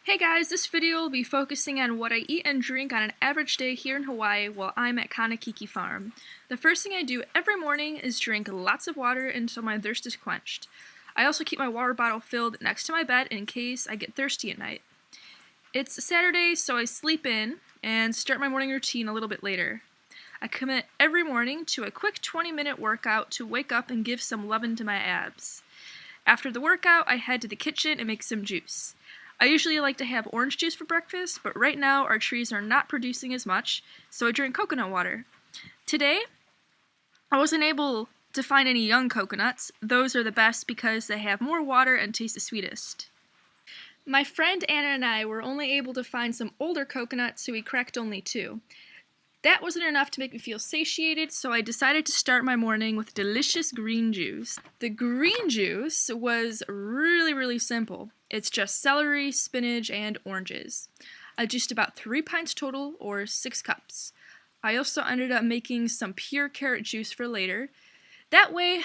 Hey guys, this video will be focusing on what I eat and drink on an average day here in Hawaii while I'm at Kanekiki Farm. The first thing I do every morning is drink lots of water until my thirst is quenched. I also keep my water bottle filled next to my bed in case I get thirsty at night. It's Saturday, so I sleep in and start my morning routine a little bit later. I commit every morning to a quick 20-minute workout to wake up and give some lovin' to my abs. After the workout, I head to the kitchen and make some juice. I usually like to have orange juice for breakfast, but right now our trees are not producing as much, so I drink coconut water. Today, I wasn't able to find any young coconuts. Those are the best because they have more water and taste the sweetest. My friend Anna and I were only able to find some older coconuts, so we cracked only 2. That wasn't enough to make me feel satiated, so I decided to start my morning with delicious green juice. The green juice was really simple. It's just celery, spinach, and oranges. I juiced about 3 pints total, or 6 cups. I also ended up making some pure carrot juice for later. That way,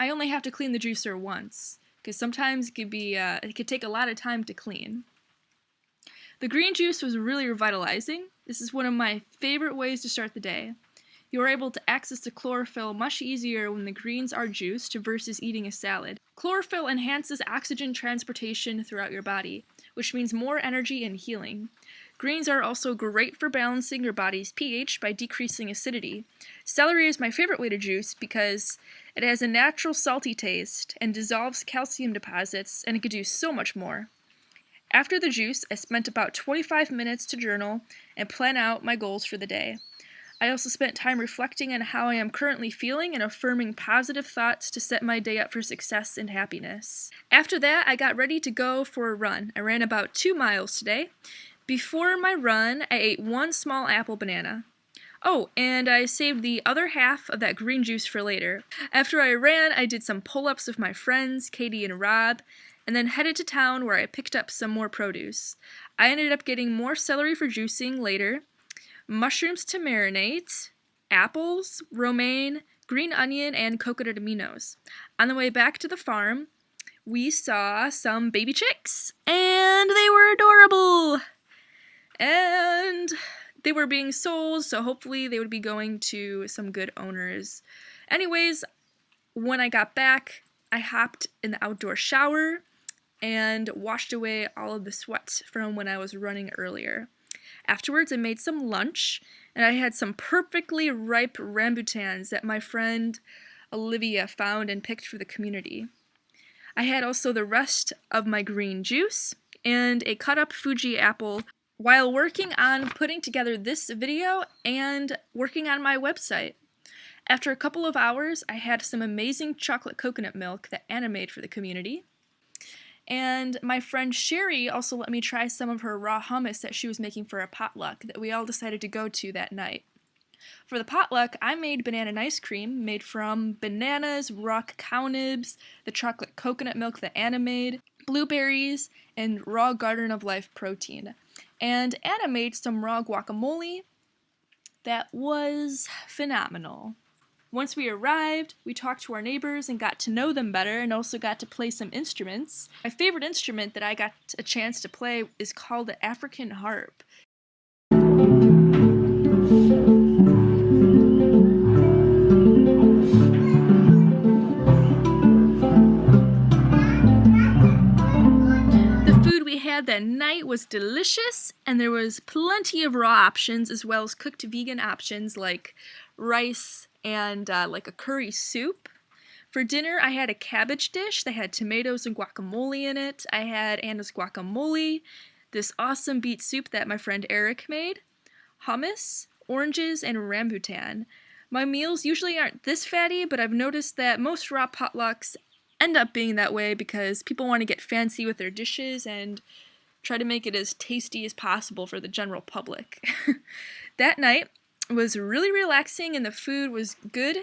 I only have to clean the juicer once, because sometimes it could take a lot of time to clean. The green juice was really revitalizing. This is one of my favorite ways to start the day. You are able to access the chlorophyll much easier when the greens are juiced versus eating a salad. Chlorophyll enhances oxygen transportation throughout your body, which means more energy and healing. Greens are also great for balancing your body's pH by decreasing acidity. Celery is my favorite way to juice because it has a natural salty taste and dissolves calcium deposits, and it could do so much more. After the juice, I spent about 25 minutes to journal and plan out my goals for the day. I also spent time reflecting on how I am currently feeling and affirming positive thoughts to set my day up for success and happiness. After that, I got ready to go for a run. I ran about 2 miles today. Before my run, I ate 1 small apple banana. Oh, and I saved the other half of that green juice for later. After I ran, I did some pull-ups with my friends, Katie and Rob, and then headed to town where I picked up some more produce. I ended up getting more celery for juicing later, mushrooms to marinate, apples, romaine, green onion, and coconut aminos. On the way back to the farm, we saw some baby chicks, and they were adorable! And they were being sold, so hopefully they would be going to some good owners. Anyways, when I got back, I hopped in the outdoor shower and washed away all of the sweat from when I was running earlier. Afterwards, I made some lunch, and I had some perfectly ripe rambutans that my friend Olivia found and picked for the community. I had also the rest of my green juice and a cut-up Fuji apple while working on putting together this video and working on my website. After a couple of hours, I had some amazing chocolate coconut milk that Anna made for the community. And my friend Sherry also let me try some of her raw hummus that she was making for a potluck that we all decided to go to that night. For the potluck, I made banana ice cream made from bananas, raw cacao nibs, the chocolate coconut milk that Anna made, blueberries, and raw Garden of Life protein. And Anna made some raw guacamole that was phenomenal. Once we arrived, we talked to our neighbors and got to know them better and also got to play some instruments. My favorite instrument that I got a chance to play is called the African harp. The food we had that night was delicious, and there was plenty of raw options as well as cooked vegan options like rice and like a curry soup. For dinner, I had a cabbage dish that had tomatoes and guacamole in it. I had Anna's guacamole, this awesome beet soup that my friend Eric made, hummus, oranges, and rambutan. My meals usually aren't this fatty, but I've noticed that most raw potlucks end up being that way because people want to get fancy with their dishes and try to make it as tasty as possible for the general public. That night was really relaxing and the food was good,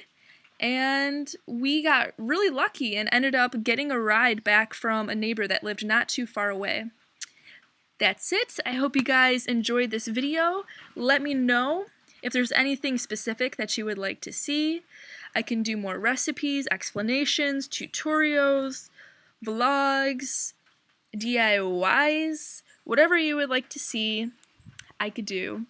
and we got really lucky and ended up getting a ride back from a neighbor that lived not too far away. That's it. I hope you guys enjoyed this video. Let me know if there's anything specific that you would like to see. I can do more recipes, explanations, tutorials, vlogs, DIYs, Whatever you would like to see, I could do.